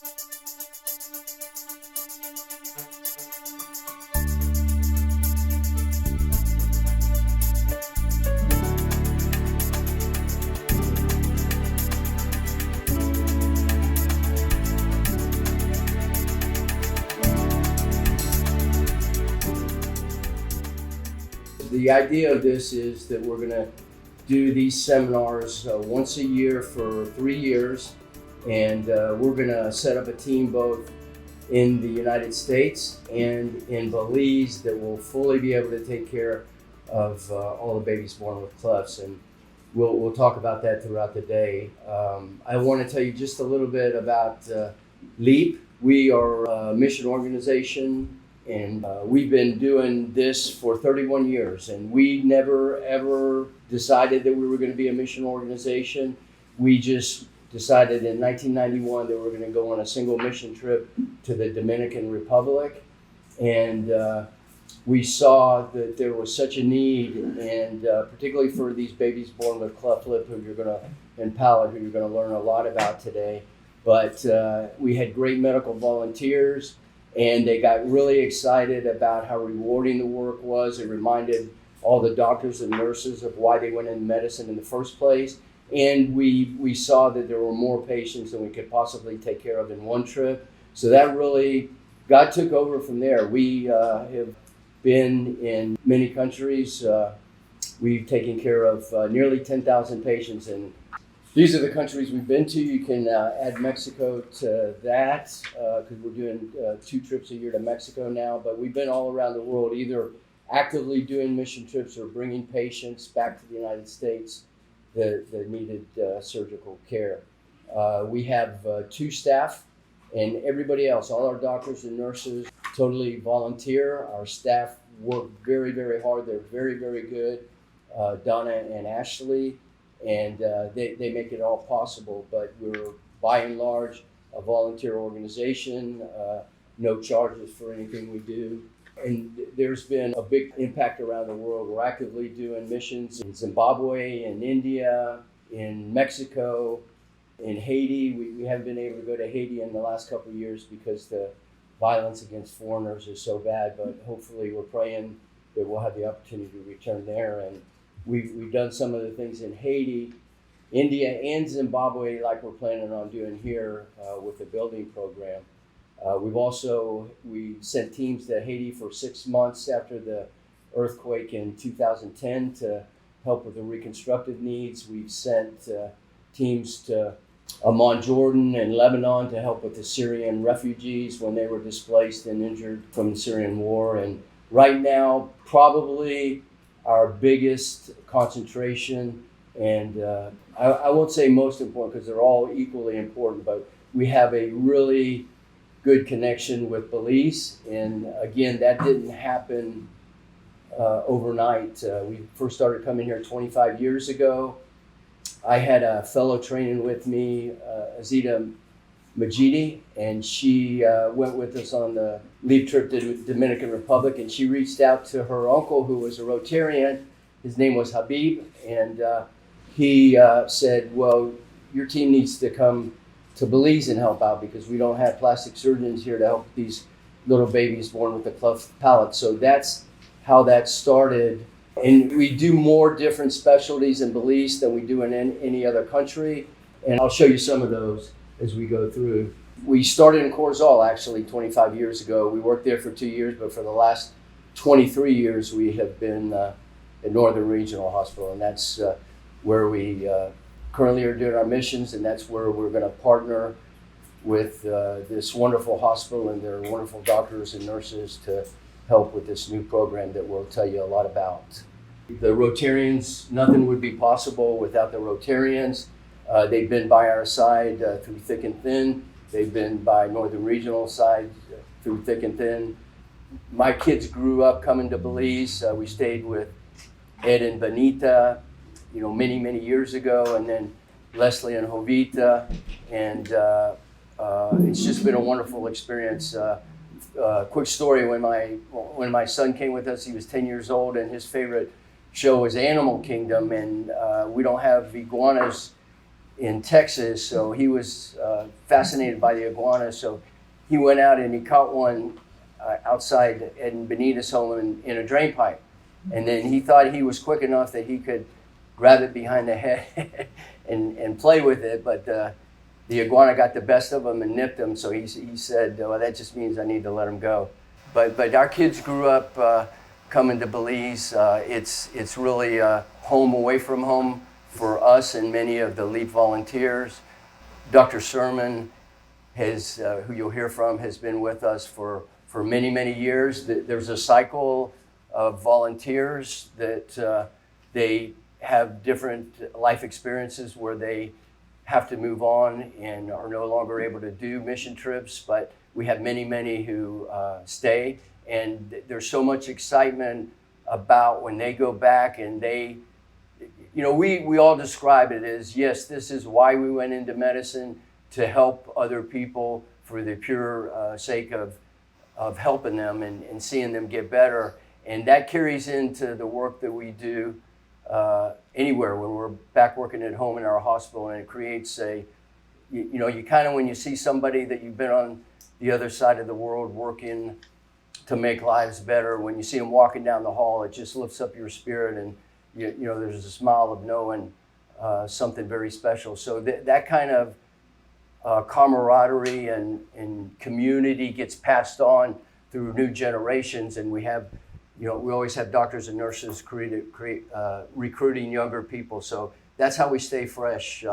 The idea of this is that we're going to do these seminars once a year for 3 years, and we're going to set up a team both in the United States and in Belize that will fully be able to take care of all the babies born with clefts, and we'll talk about that throughout the day. I want to tell you just a little bit about LEAP. We are a mission organization, and we've been doing this for 31 years, and we never ever decided that we were going to be a mission organization. We just decided in 1991 that we were going to go on a single mission trip to the Dominican Republic, and we saw that there was such a need, and particularly for these babies born with cleft lip, and palate, who you're going to learn a lot about today. But we had great medical volunteers, and they got really excited about how rewarding the work was. It reminded all the doctors and nurses of why they went into medicine in the first place. And we saw that there were more patients than we could possibly take care of in one trip. So that really, God took over from there. We have been in many countries. We've taken care of nearly 10,000 patients, and these are the countries we've been to. You can add Mexico to that because we're doing 2 trips a year to Mexico now. But we've been all around the world, either actively doing mission trips or bringing patients back to the United States that needed surgical care. We have 2 staff, and everybody else, all our doctors and nurses, totally volunteer. Our staff work very, very hard. They're very, very good, Donna and Ashley. And they make it all possible, but we're by and large a volunteer organization, no charges for anything we do. And there's been a big impact around the world. We're actively doing missions in Zimbabwe, in India, in Mexico, in Haiti. We haven't been able to go to Haiti in the last couple of years because the violence against foreigners is so bad, but hopefully we're praying that we'll have the opportunity to return there. And we've done some of the things in Haiti, India, and Zimbabwe like we're planning on doing here with the building program. We sent teams to Haiti for 6 months after the earthquake in 2010 to help with the reconstructive needs. We've sent teams to Amman, Jordan, and Lebanon to help with the Syrian refugees when they were displaced and injured from the Syrian war. And right now, probably our biggest concentration, and I won't say most important because they're all equally important, but we have a really good connection with Belize. And again, that didn't happen overnight. We first started coming here 25 years ago. I had a fellow training with me, Azita Majidi, and she went with us on the LEAP trip to the Dominican Republic, and she reached out to her uncle who was a Rotarian. His name was Habib, and he said, well, your team needs to come to Belize and help out because we don't have plastic surgeons here to help these little babies born with a cleft palate. So that's how that started. And we do more different specialties in Belize than we do in any other country, and I'll show you some of those as we go through. We started in Corzal actually 25 years ago. We worked there for 2 years, but for the last 23 years we have been at Northern Regional Hospital, and that's where we currently are doing our missions, and that's where we're going to partner with this wonderful hospital and their wonderful doctors and nurses to help with this new program that we'll tell you a lot about. The Rotarians, nothing would be possible without the Rotarians. They've been by our side through thick and thin. They've been by Northern Regional side through thick and thin. My kids grew up coming to Belize. We stayed with Ed and Benita, many, many years ago, and then Leslie and Jovita, and it's just been a wonderful experience. Quick story, when my son came with us, he was 10 years old, and his favorite show was Animal Kingdom, and we don't have iguanas in Texas, so he was fascinated by the iguana. So he went out and he caught one outside in Benita's home in a drain pipe. And then he thought he was quick enough that he could grab it behind the head and play with it, but the iguana got the best of him and nipped him. So he said, well, that just means I need to let him go. But our kids grew up coming to Belize. It's really home away from home for us and many of the LEAP volunteers. Dr. Sermon, who you'll hear from, has been with us for many, many years. There's a cycle of volunteers that they have different life experiences where they have to move on and are no longer able to do mission trips, but we have many, many who stay. And there's so much excitement about when they go back and we all describe it as, yes, this is why we went into medicine, to help other people for the pure sake of helping them and seeing them get better. And that carries into the work that we do anywhere when we're back working at home in our hospital, and it creates you kind of, when you see somebody that you've been on the other side of the world working to make lives better, when you see them walking down the hall, it just lifts up your spirit, and there's a smile of knowing something very special. So that kind of camaraderie and community gets passed on through new generations, and we always have doctors and nurses recruiting younger people. So that's how we stay fresh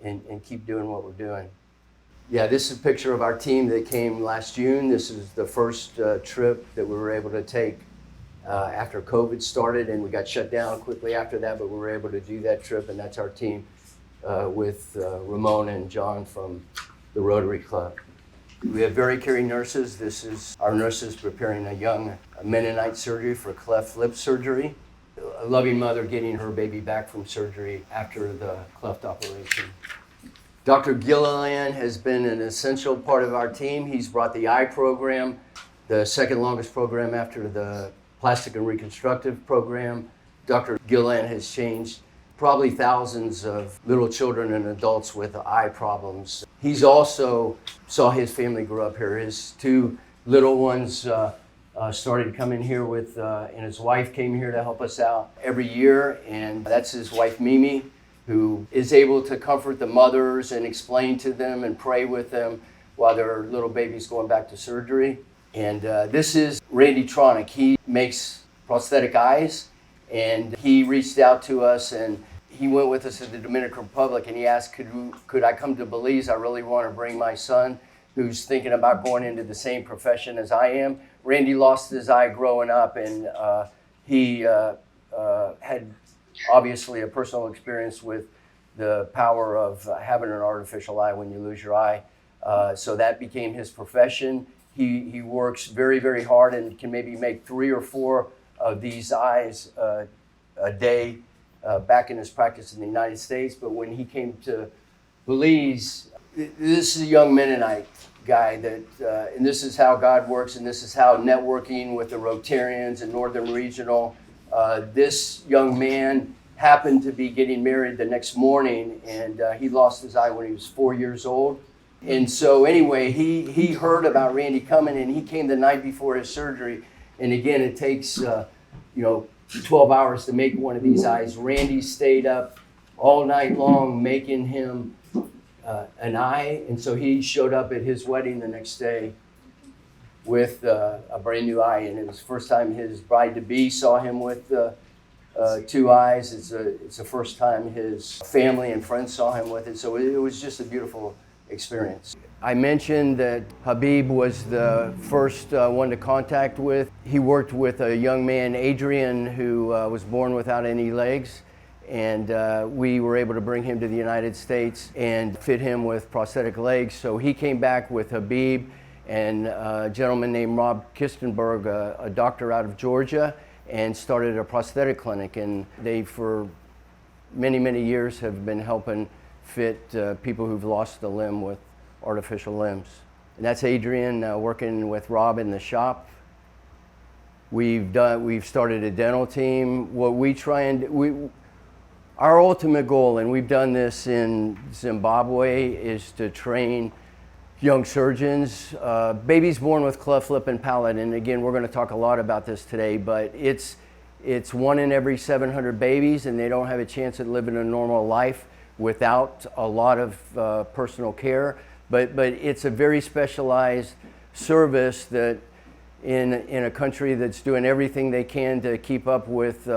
and keep doing what we're doing. Yeah, this is a picture of our team that came last June. This is the first trip that we were able to take after COVID started, and we got shut down quickly after that, but we were able to do that trip, and that's our team with Ramon and John from the Rotary Club. We have very caring nurses. This is our nurses preparing a young Mennonite surgery for cleft lip surgery. A loving mother getting her baby back from surgery after the cleft operation. Dr. Gilliland has been an essential part of our team. He's brought the eye program, the second longest program after the plastic and reconstructive program. Dr. Gilliland has changed probably thousands of little children and adults with eye problems. He's also saw his family grow up here. His two little ones started coming here and his wife came here to help us out every year, and that's his wife Mimi, who is able to comfort the mothers and explain to them and pray with them while their little baby's going back to surgery. And this is Randy Tronick. He makes prosthetic eyes, and he reached out to us, and he went with us to the Dominican Republic, and he asked, could I come to Belize? I really want to bring my son, who's thinking about going into the same profession as I am. Randy lost his eye growing up, and he had obviously a personal experience with the power of having an artificial eye when you lose your eye. So that became his profession. He works very, very hard and can maybe make 3 or 4 of these eyes a day back in his practice in the United States. But when he came to Belize, this is a young Mennonite guy and this is how God works, and this is how networking with the Rotarians and Northern Regional, this young man happened to be getting married the next morning, and he lost his eye when he was 4 years old. And so anyway, he heard about Randy coming, and he came the night before his surgery. And again, it takes 12 hours to make one of these eyes. Randy stayed up all night long making him an eye, and so he showed up at his wedding the next day with a brand new eye, and it was the first time his bride-to-be saw him with 2 eyes. It's the first time his family and friends saw him with it, so it was just a beautiful experience. I mentioned that Habib was the first one to contact with. He worked with a young man, Adrian, who was born without any legs, and we were able to bring him to the United States and fit him with prosthetic legs. So he came back with Habib and a gentleman named Rob Kistenberg, a doctor out of Georgia, and started a prosthetic clinic. And they, for many, many years, have been helping fit people who've lost a limb with artificial limbs. And that's Adrian working with Rob in the shop. We've started a dental team. What we try and Our ultimate goal, and we've done this in Zimbabwe, is to train young surgeons, babies born with cleft lip and palate. And again, we're going to talk a lot about this today, but it's 1 in every 700 babies, and they don't have a chance at living a normal life without a lot of personal care. But it's a very specialized service that in a country that's doing everything they can to keep up with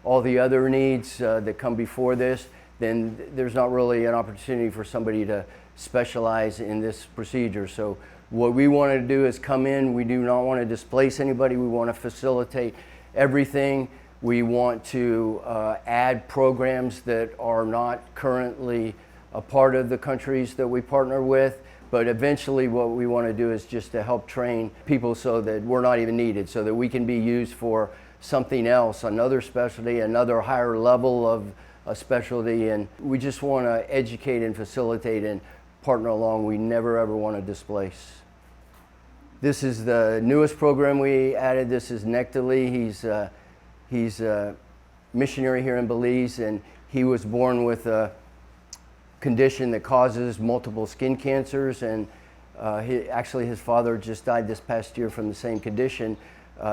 all the other needs that come before this, then there's not really an opportunity for somebody to specialize in this procedure. So what we want to do is come in. We do not want to displace anybody. We want to facilitate everything. We want to add programs that are not currently a part of the countries that we partner with. But eventually what we want to do is just to help train people so that we're not even needed, so that we can be used for something else, another specialty, another higher level of a specialty. And we just want to educate and facilitate and partner along. We never ever want to displace. This is the newest program we added. This is Nectali. He's a missionary here in Belize, and he was born with a condition that causes multiple skin cancers, and actually his father just died this past year from the same condition.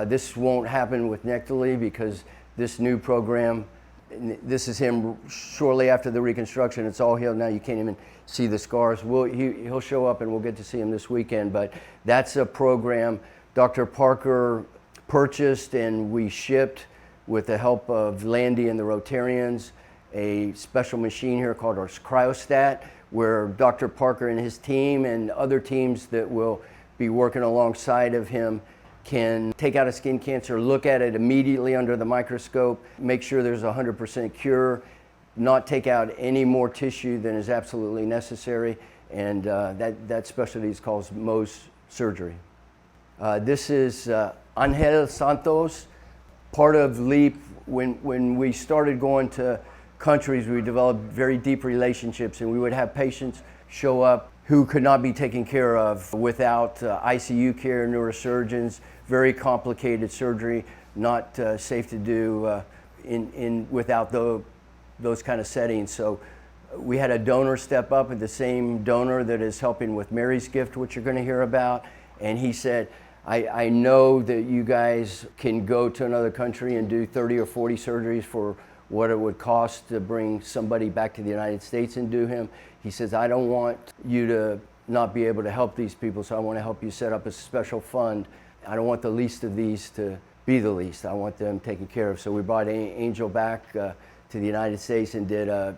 This won't happen with Nectali because this new program, this is him shortly after the reconstruction. It's all healed now. You can't even see the scars. He'll show up and we'll get to see him this weekend, but that's a program Dr. Parker purchased and we shipped with the help of Landy and the Rotarians, a special machine here called our cryostat, where Dr. Parker and his team and other teams that will be working alongside of him can take out a skin cancer, look at it immediately under the microscope, make sure there's a 100% cure, not take out any more tissue than is absolutely necessary, and that specialty is called Mohs surgery. This is Angel Santos. Part of LEAP, when we started going to countries, we developed very deep relationships, and we would have patients show up who could not be taken care of without ICU care, neurosurgeons, very complicated surgery, not safe to do without those kind of settings. So we had a donor step up, and the same donor that is helping with Mary's Gift, which you're going to hear about, and he said, I know that you guys can go to another country and do 30 or 40 surgeries for what it would cost to bring somebody back to the United States and do him. He says, I don't want you to not be able to help these people, so I want to help you set up a special fund. I don't want the least of these to be the least. I want them taken care of. So we brought Angel back to the United States and did a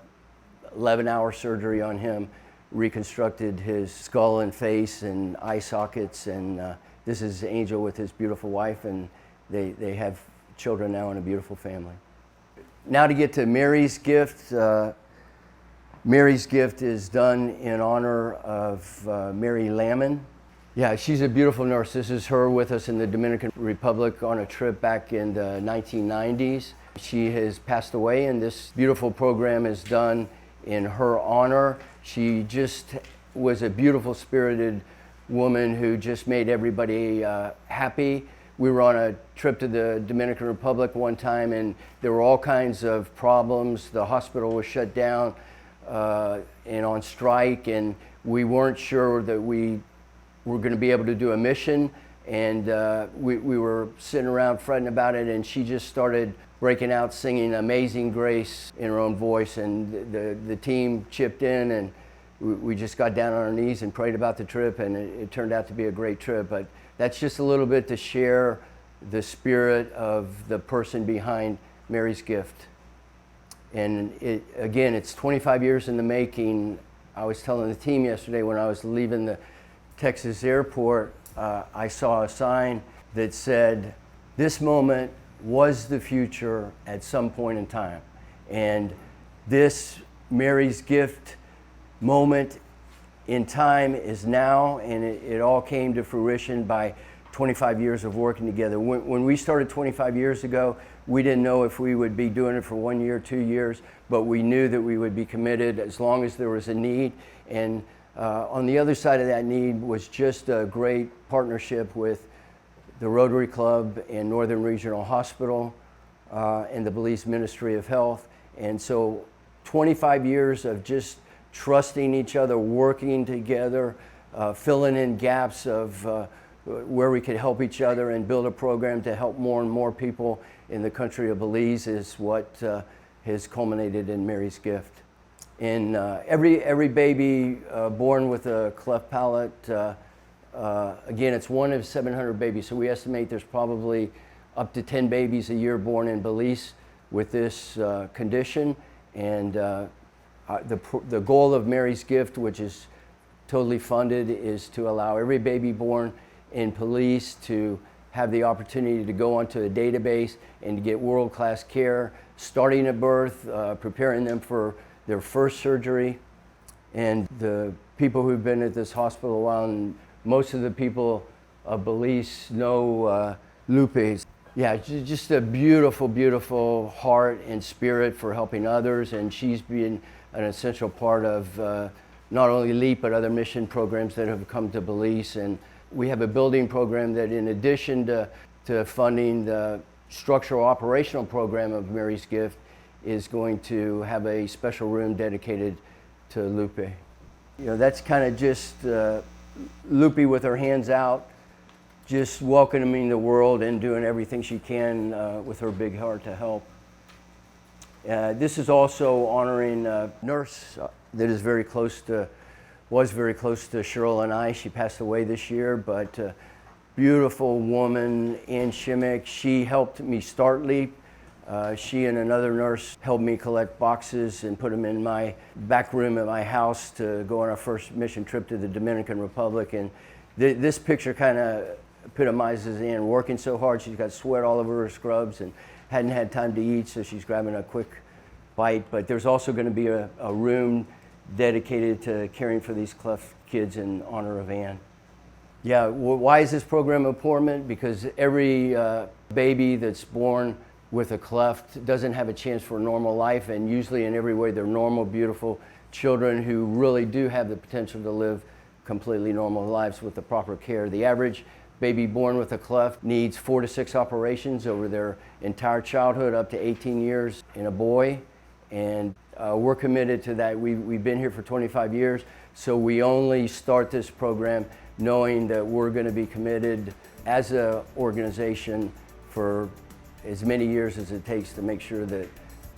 11-hour surgery on him, reconstructed his skull and face and eye sockets, and this is Angel with his beautiful wife, and they have children now and a beautiful family. Now to get to Mary's Gift. Mary's Gift is done in honor of Mary Lamon. Yeah, she's a beautiful nurse. This is her with us in the Dominican Republic on a trip back in the 1990s. She has passed away, and this beautiful program is done in her honor. She just was a beautiful spirited woman who just made everybody happy. We were on a trip to the Dominican Republic one time, and there were all kinds of problems. The hospital was shut down and on strike, and we weren't sure that we were going to be able to do a mission, and we were sitting around fretting about it, and she just started breaking out singing Amazing Grace in her own voice, and the team chipped in, and we just got down on our knees and prayed about the trip, and it turned out to be a great trip. But that's just a little bit to share the spirit of the person behind Mary's Gift. And again, it's 25 years in the making. I was telling the team yesterday when I was leaving the Texas airport, I saw a sign that said, "This moment was the future at some point in time." And this Mary's Gift moment in time is now, and it all came to fruition by 25 years of working together. When we started 25 years ago, we didn't know if we would be doing it for 1 year, 2 years, but we knew that we would be committed as long as there was a need. And on the other side of that need was just a great partnership with the Rotary Club and Northern Regional Hospital and the Belize Ministry of Health. And so 25 years of just trusting each other, working together, filling in gaps of where we could help each other and build a program to help more and more people in the country of Belize is what has culminated in Mary's Gift. And every baby born with a cleft palate, again, it's 1 of 700 babies, so we estimate there's probably up to 10 babies a year born in Belize with this condition. And the goal of Mary's Gift, which is totally funded, is to allow every baby born in Belize to have the opportunity to go onto a database and to get world-class care, starting at birth, preparing them for their first surgery. And the people who've been at this hospital a while, and most of the people of Belize know Lupe. Yeah, just a beautiful, beautiful heart and spirit for helping others, and she's been an essential part of not only LEAP, but other mission programs that have come to Belize. And we have a building program that, in addition to funding the structural operational program of Mary's Gift, is going to have a special room dedicated to Lupe. You know, that's kind of just Lupe with her hands out, just welcoming the world and doing everything she can with her big heart to help. This is also honoring a nurse that is was very close to Cheryl and I. She passed away this year, but beautiful woman, Ann Shimmick. She helped me start LEAP. She and another nurse helped me collect boxes and put them in my back room at my house to go on our first mission trip to the Dominican Republic. And this picture kind of epitomizes Ann working so hard. She's got sweat all over her scrubs and hadn't had time to eat, so she's grabbing a quick bite. But there's also going to be a room dedicated to caring for these cleft kids in honor of Ann. Yeah, why is this program important? Because every baby that's born with a cleft doesn't have a chance for a normal life, and usually in every way they're normal, beautiful children who really do have the potential to live completely normal lives with the proper care. The average baby born with a cleft needs 4 to 6 operations over their entire childhood, up to 18 years in a boy. And we're committed to that. We've been here for 25 years, so we only start this program knowing that we're going to be committed as an organization for as many years as it takes to make sure that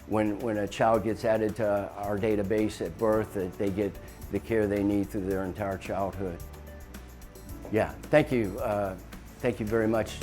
when a child gets added to our database at birth, that they get the care they need through their entire childhood. Yeah, thank you. Thank you very much.